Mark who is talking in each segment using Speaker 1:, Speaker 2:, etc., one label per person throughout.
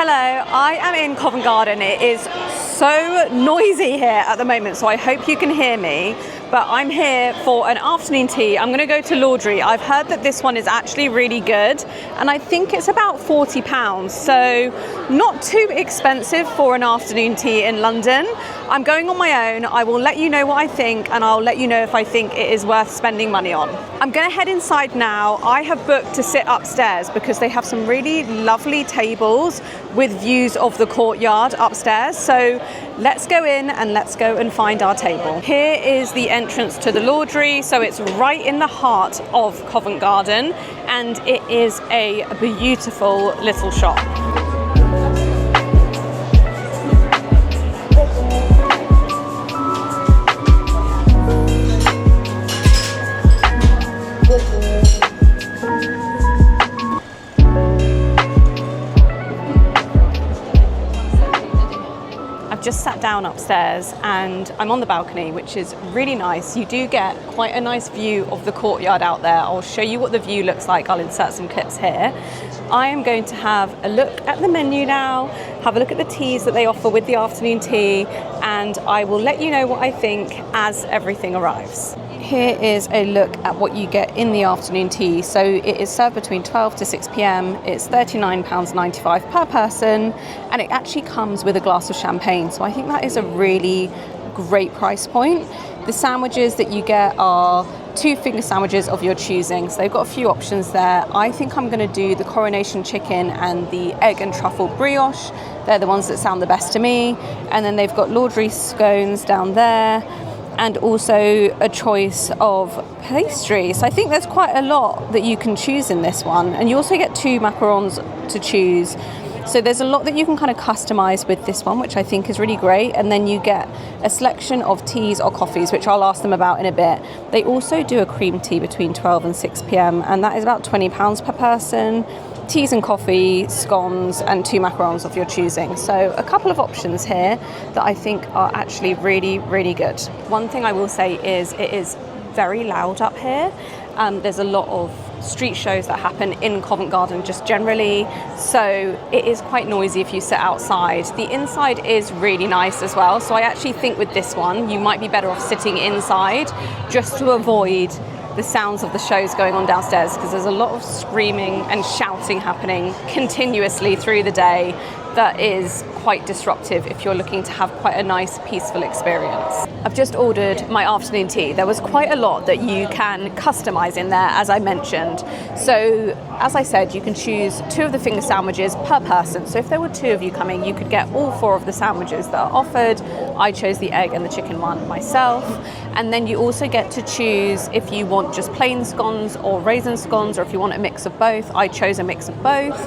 Speaker 1: Hello, I am in Covent Garden. It is so noisy here at the moment, so I hope you can hear me. But I'm here for an afternoon tea. I'm going to go to Laudree. I've heard that this one is actually really good, and I think it's about £40, so not too expensive for an afternoon tea in London. I'm going on my own. I will let you know what I think, and I'll let you know if I think it is worth spending money on. I'm going to head inside now. I have booked to sit upstairs because they have some really lovely tables with views of the courtyard upstairs. So let's go in and let's go and find our table. Here is the entrance to the Laudree. So it's right in the heart of Covent Garden, and it is a beautiful little shop. Just sat down upstairs and I'm on the balcony, which is really nice. You do get quite a nice view of the courtyard out there. I'll show you what the view looks like. I'll insert some clips here. I am going to have a look at the menu now, have a look at the teas that they offer with the afternoon tea, and I will let you know what I think as everything arrives. Here is a look at what you get in the afternoon tea. So it is served between 12 to 6 p.m. It's £39.95 per person, and it actually comes with a glass of champagne. So I think that is a really great price point. The sandwiches that you get are 2 finger sandwiches of your choosing. So they've got a few options there. I think I'm going to do the coronation chicken and the egg and truffle brioche. They're the ones that sound the best to me. And then they've got Laudree scones down there, and also a choice of pastry. So I think there's quite a lot that you can choose in this one. And you also get 2 macarons to choose. So there's a lot that you can kind of customize with this one, which I think is really great. And then you get a selection of teas or coffees, which I'll ask them about in a bit. They also do a cream tea between 12 and 6 p.m. and that is about £20 per person. Teas and coffee, scones, and 2 macarons of your choosing. So a couple of options here that I think are actually really, really good. One thing I will say is it is very loud up here. There's a lot of street shows that happen in Covent Garden just generally, so it is quite noisy if you sit outside. The inside is really nice as well, so I actually think with this one you might be better off sitting inside just to avoid the sounds of the shows going on downstairs, because there's a lot of screaming and shouting happening continuously through the day that is quite disruptive if you're looking to have quite a nice peaceful experience. I've just ordered my afternoon tea. There was quite a lot that you can customize in there, as I mentioned. So as I said, you can choose 2 of the finger sandwiches per person. So if there were 2 of you coming, you could get all 4 of the sandwiches that are offered. I chose the egg and the chicken one myself. And then you also get to choose if you want just plain scones or raisin scones, or if you want a mix of both. I chose a mix of both.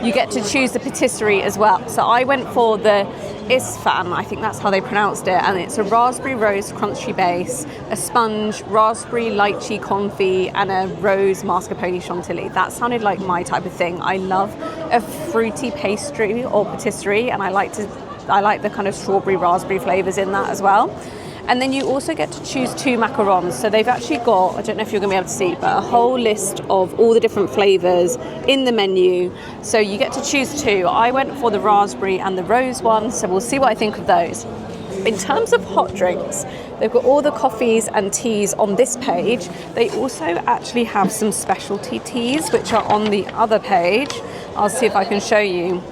Speaker 1: You get to choose the patisserie as well. So I went for the Isfan, I think that's how they pronounced it, and it's a raspberry rose crunchy base, a sponge, raspberry lychee confit, and a rose mascarpone chantilly. That sounded like my type of thing. I love a fruity pastry or patisserie, and I like the kind of strawberry raspberry flavors in that as well. And then you also get to choose 2 macarons. So they've actually got, I don't know if you're going to be able to see, but a whole list of all the different flavors in the menu. So you get to choose 2. I went for the raspberry and the rose one, so we'll see what I think of those. In terms of hot drinks, they've got all the coffees and teas on this page. They also actually have some specialty teas, which are on the other page. I'll see if I can show you.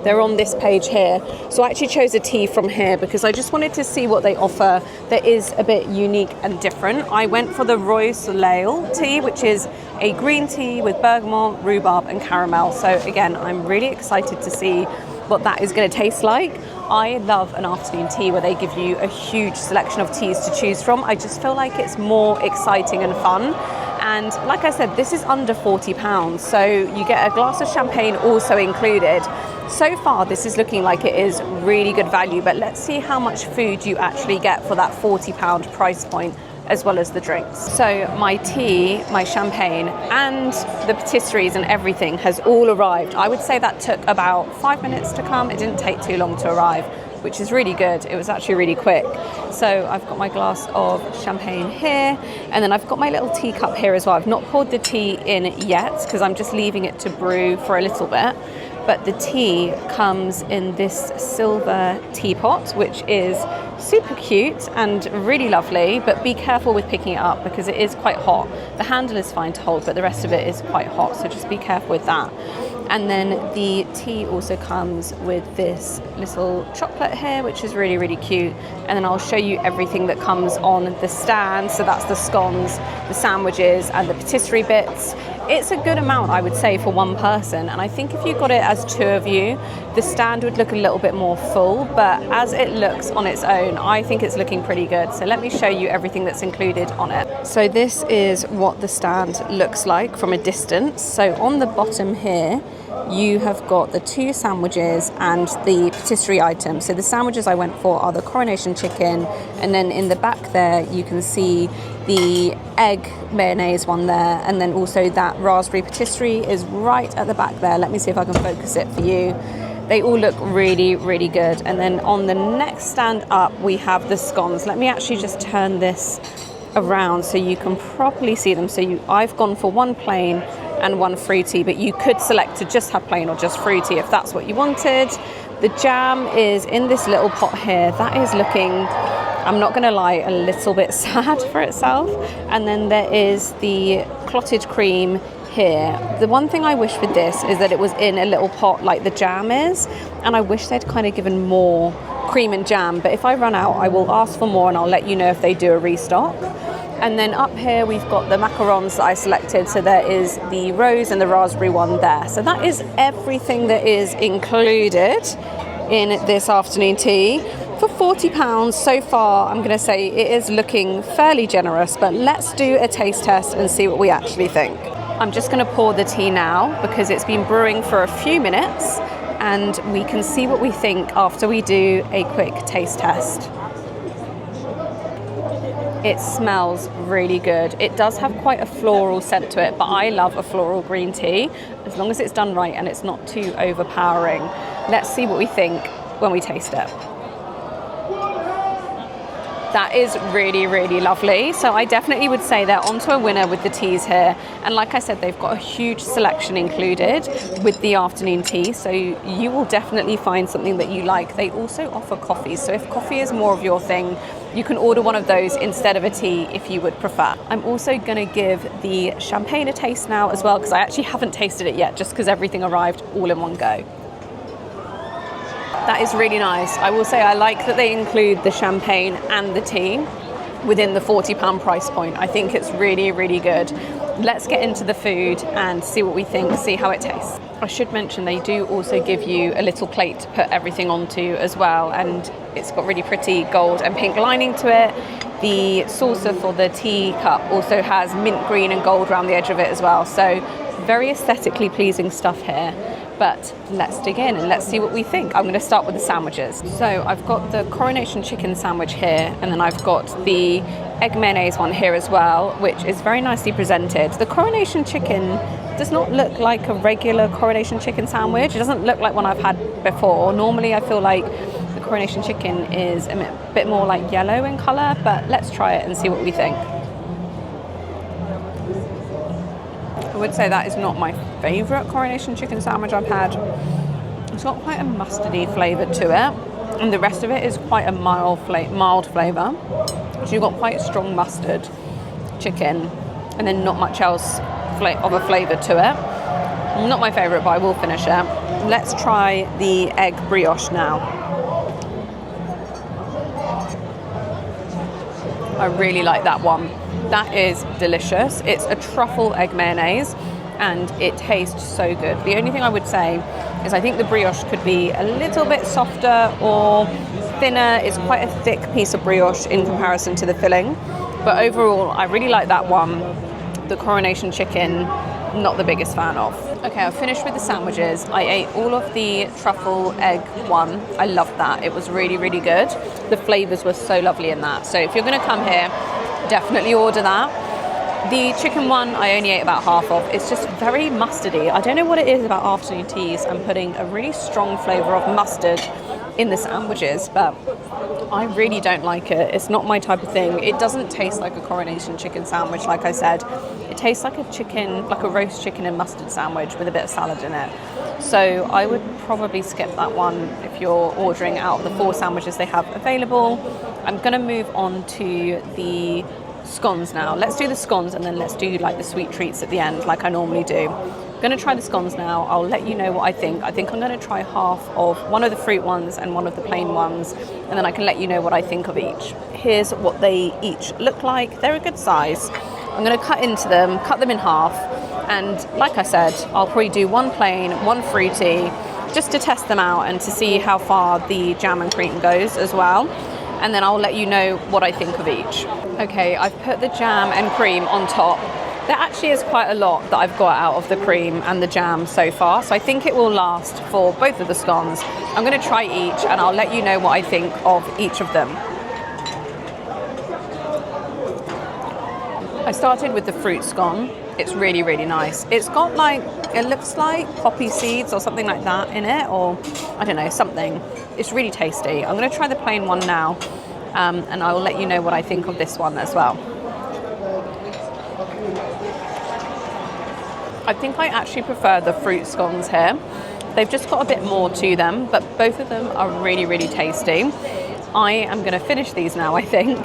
Speaker 1: They're on this page here. So I actually chose a tea from here because I just wanted to see what they offer that is a bit unique and different. I went for the Roi Soleil tea, which is a green tea with bergamot, rhubarb and caramel. So again, I'm really excited to see what that is going to taste like. I love an afternoon tea where they give you a huge selection of teas to choose from. I just feel like it's more exciting and fun. And like I said, this is under £40, so you get a glass of champagne also included. So far, this is looking like it is really good value, but let's see how much food you actually get for that £40 price point, as well as the drinks. So my tea, my champagne, and the patisseries and everything has all arrived. I would say that took about 5 minutes to come. It didn't take too long to arrive, which is really good. It was actually really quick. So I've got my glass of champagne here, and then I've got my little teacup here as well. I've not poured the tea in yet because I'm just leaving it to brew for a little bit. but the tea comes in this silver teapot, which is super cute and really lovely, but be careful with picking it up because it is quite hot. The handle is fine to hold, but the rest of it is quite hot, so just be careful with that. And then the tea also comes with this little chocolate here, which is really, really cute. And then I'll show you everything that comes on the stand. So that's the scones, the sandwiches, and the patisserie bits. It's a good amount, I would say, for one person. And I think if you got it as two of you, the stand would look a little bit more full. But as it looks on its own, I think it's looking pretty good. So let me show you everything that's included on it. So this is what the stand looks like from a distance. So on the bottom here, you have got the two sandwiches and the patisserie items. So the sandwiches I went for are the coronation chicken, and then in the back there you can see the egg mayonnaise one there, and then also that raspberry patisserie is right at the back there. Let me see if I can focus it for you. They all look really, really good. And then on the next stand up we have the scones. Let me actually just turn this around so you can properly see them. So I've gone for one plain and one fruity, but you could select to just have plain or just fruity if that's what you wanted. The jam is in this little pot here. That is looking, I'm not going to lie, a little bit sad for itself. And then there is the clotted cream here. The one thing I wish with this is that it was in a little pot like the jam is, and I wish they'd kind of given more cream and jam, but if I run out I will ask for more and I'll let you know if they do a restock. And then up here we've got the macarons that I selected, so there is the rose and the raspberry one there. So that is everything that is included in this afternoon tea for £40 so far. I'm going to say it is looking fairly generous, but let's do a taste test and see what we actually think. I'm just going to pour the tea now because it's been brewing for a few minutes, and we can see what we think after we do a quick taste test. It smells really good. It does have quite a floral scent to it, but I love a floral green tea as long as it's done right and it's not too overpowering. Let's see what we think when we taste it. That is really, really lovely. So I definitely would say they're onto a winner with the teas here. And like I said, they've got a huge selection included with the afternoon tea. So you will definitely find something that you like. They also offer coffees. So if coffee is more of your thing, you can order one of those instead of a tea if you would prefer. I'm also going to give the champagne a taste now as well, because I actually haven't tasted it yet, just because everything arrived all in one go. That is really nice. I will say I like that they include the champagne and the tea within the £40 price point. I think it's really, really good. Let's get into the food and see what we think, see how it tastes. I should mention they do also give you a little plate to put everything onto as well, and it's got really pretty gold and pink lining to it. The saucer for the tea cup also has mint green and gold around the edge of it as well, so very aesthetically pleasing stuff here. But let's dig in and let's see what we think. I'm going to start with the sandwiches. So I've got the coronation chicken sandwich here, and then I've got the egg mayonnaise one here as well, which is very nicely presented. The coronation chicken does not look like a regular coronation chicken sandwich. It doesn't look like one I've had before. Normally I feel like the coronation chicken is a bit more like yellow in colour, but let's try it and see what we think. I would say that is not my favourite coronation chicken sandwich I've had. It's got quite a mustardy flavour to it, and the rest of it is quite a mild flavour. So you've got quite strong mustard chicken, and then not much else of a flavour to it. Not my favourite, but I will finish it. Let's try the egg brioche now. I really like that one. That is delicious. It's a truffle egg mayonnaise and it tastes so good. The only thing I would say is I think the brioche could be a little bit softer or thinner. It's quite a thick piece of brioche in comparison to the filling. But overall, I really like that one. The coronation chicken, not the biggest fan of. Okay, I've finished with the sandwiches. I ate all of the truffle egg one. I loved that. It was really, really good. The flavours were so lovely in that. So if you're going to come here, definitely order that. The chicken one I only ate about half of. It's just very mustardy. I don't know what it is about afternoon teas and putting a really strong flavour of mustard in the sandwiches, but I really don't like it. It's not my type of thing. It doesn't taste like a coronation chicken sandwich, like I said. It tastes like a chicken, like a roast chicken and mustard sandwich with a bit of salad in it. So I would probably skip that one if you're ordering out of the 4 sandwiches they have available. I'm going to move on to the scones now. Let's do the scones and then let's do like the sweet treats at the end like I normally do. I'm going to try the scones now. I'll let you know what I think. I think I'm going to try half of one of the fruit ones and one of the plain ones, and then I can let you know what I think of each. Here's what they each look like. They're a good size. I'm going to cut them in half, and like I said, I'll probably do one plain, one fruity, just to test them out and to see how far the jam and cream goes as well. And then I'll let you know what I think of each. Okay, I've put the jam and cream on top. There actually is quite a lot that I've got out of the cream and the jam so far, so I think it will last for both of the scones. I'm going to try each and I'll let you know what I think of each of them. I started with the fruit scone. It's really, really nice. It's got like, it looks like poppy seeds or something like that in it, or I don't know, something. It's really tasty. I'm going to try the plain one now, and I will let you know what I think of this one as well. I think I actually prefer the fruit scones here. They've just got a bit more to them, but both of them are really, really tasty. I am going to finish these now, I think,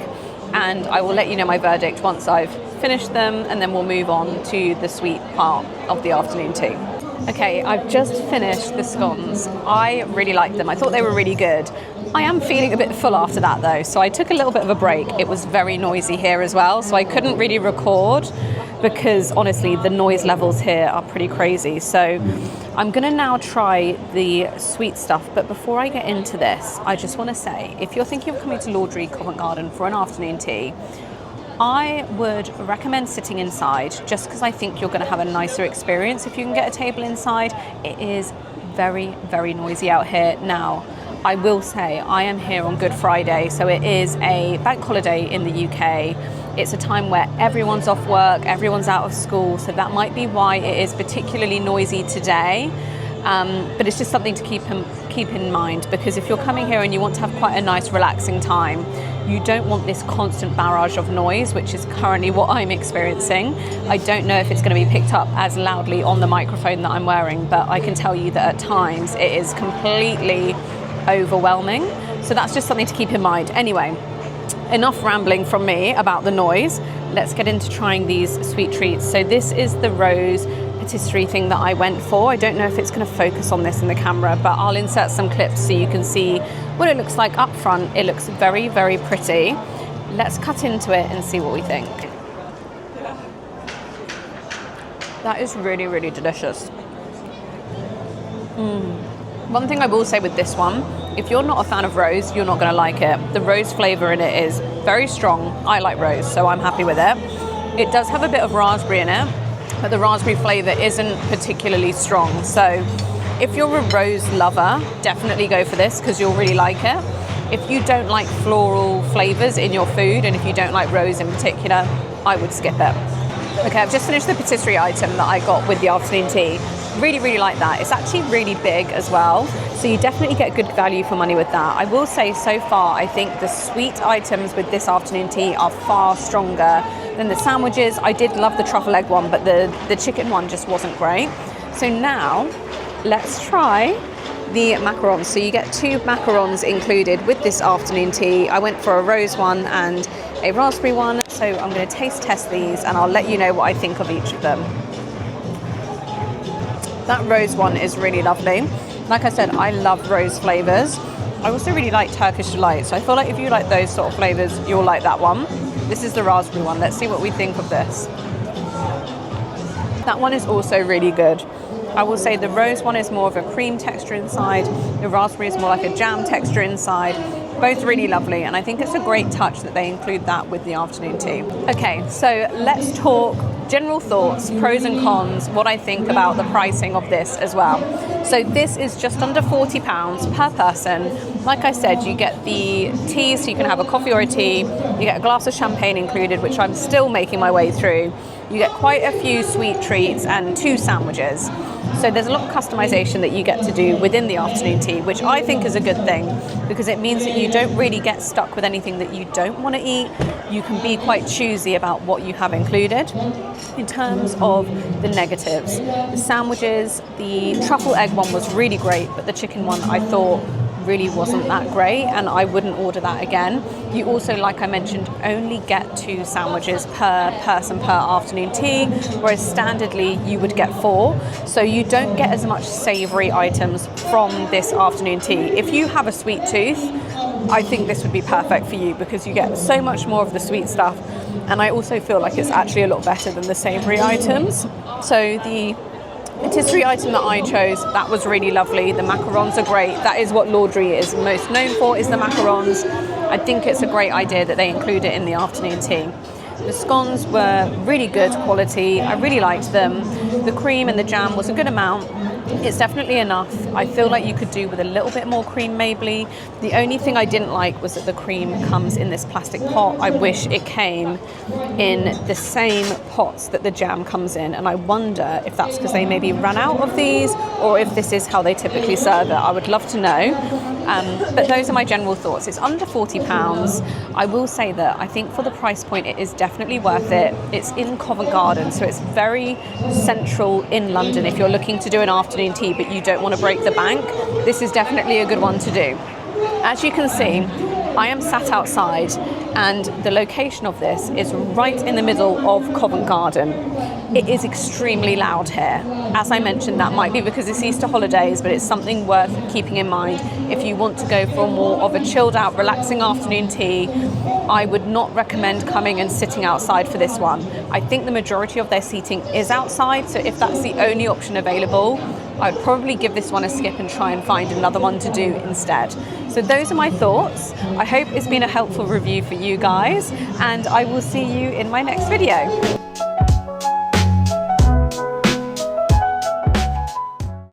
Speaker 1: and I will let you know my verdict once I've finished them, and then we'll move on to the sweet part of the afternoon tea. Okay, I've just finished the scones. I really liked them. I thought they were really good. I am feeling a bit full after that though, so I took a little bit of a break. It was very noisy here as well, so I couldn't really record because honestly the noise levels here are pretty crazy. So I'm gonna now try the sweet stuff, but before I get into this, I just want to say, if you're thinking of coming to Laudree, Covent Garden for an afternoon tea, I would recommend sitting inside just because I think you're going to have a nicer experience if you can get a table inside. It is very, very noisy out here. Now, I will say I am here on Good Friday, so it is a bank holiday in the UK. It's a time where everyone's off work, everyone's out of school, so that might be why it is particularly noisy today. But it's just something to keep in mind, because if you're coming here and you want to have quite a nice relaxing time, you don't want this constant barrage of noise, which is currently what I'm experiencing. I don't know if it's going to be picked up as loudly on the microphone that I'm wearing, but I can tell you that at times it is completely overwhelming. So that's just something to keep in mind. Anyway, enough rambling from me about the noise. Let's get into trying these sweet treats. So this is the rose patisserie thing that I went for. I don't know if it's going to focus on this in the camera, but I'll insert some clips so you can see what it looks like up front. It looks very, very pretty. Let's cut into it and see what we think. That is really, really delicious. One thing I will say with this one, if you're not a fan of rose, you're not going to like it. The rose flavour in it is very strong. I like rose, so I'm happy with it. It does have a bit of raspberry in it, but the raspberry flavour isn't particularly strong. So if you're a rose lover, definitely go for this because you'll really like it. If you don't like floral flavours in your food, and if you don't like rose in particular, I would skip it. Okay, I've just finished the patisserie item that I got with the afternoon tea. Really, really like that. It's actually really big as well, so you definitely get good value for money with that. I will say so far, I think the sweet items with this afternoon tea are far stronger than the sandwiches. I did love the truffle egg one, but the chicken one just wasn't great. So now, let's try the macarons. So you get 2 macarons included with this afternoon tea. I went for a rose one and a raspberry one, so I'm going to taste test these and I'll let you know what I think of each of them. That rose one is really lovely. Like I said, I love rose flavours. I also really like Turkish Delight, so I feel like if you like those sort of flavours, you'll like that one. This is the raspberry one. Let's see what we think of this. That one is also really good. I will say the rose one is more of a cream texture inside. The raspberry is more like a jam texture inside. Both really lovely, and I think it's a great touch that they include that with the afternoon tea. Okay, so let's talk general thoughts, pros and cons, what I think about the pricing of this as well. So this is just under £40 per person. Like I said, you get the tea, so you can have a coffee or a tea. You get a glass of champagne included, which I'm still making my way through. You get quite a few sweet treats and 2 sandwiches. So there's a lot of customization that you get to do within the afternoon tea, which I think is a good thing, because it means that you don't really get stuck with anything that you don't want to eat. You can be quite choosy about what you have included. In terms of the negatives, the sandwiches, the truffle egg one was really great, but the chicken one I thought really wasn't that great, and I wouldn't order that again. You also, like I mentioned, only get 2 sandwiches per person per afternoon tea, whereas standardly you would get 4. So you don't get as much savoury items from this afternoon tea. If you have a sweet tooth, I think this would be perfect for you, because you get so much more of the sweet stuff, and I also feel like it's actually a lot better than the savoury items. So the patisserie item that I chose, that was really lovely. The macarons are great. That is what Laudree is most known for, is the macarons. I think it's a great idea that they include it in the afternoon tea. The scones were really good quality. I really liked them. The cream and the jam was a good amount. It's definitely enough. I feel like you could do with a little bit more cream maybe. The only thing I didn't like was that the cream comes in this plastic pot. I wish it came in the same pots that the jam comes in, and I wonder if that's because they maybe ran out of these, or if this is how they typically serve it. I would love to know. But those are my general thoughts. It's under £40. I will say that I think for the price point it is definitely worth it. It's in Covent Garden, so it's very central in London. If you're looking to do an afternoon tea but you don't want to break the bank, this is definitely a good one to do. As you can see, I am sat outside, and the location of this is right in the middle of Covent Garden. It is extremely loud here. As I mentioned, that might be because it's Easter holidays, but it's something worth keeping in mind. If you want to go for more of a chilled out, relaxing afternoon tea, I would not recommend coming and sitting outside for this one. I think the majority of their seating is outside, so if that's the only option available, I'd probably give this one a skip and try and find another one to do instead. So those are my thoughts. I hope it's been a helpful review for you guys, and I will see you in my next video.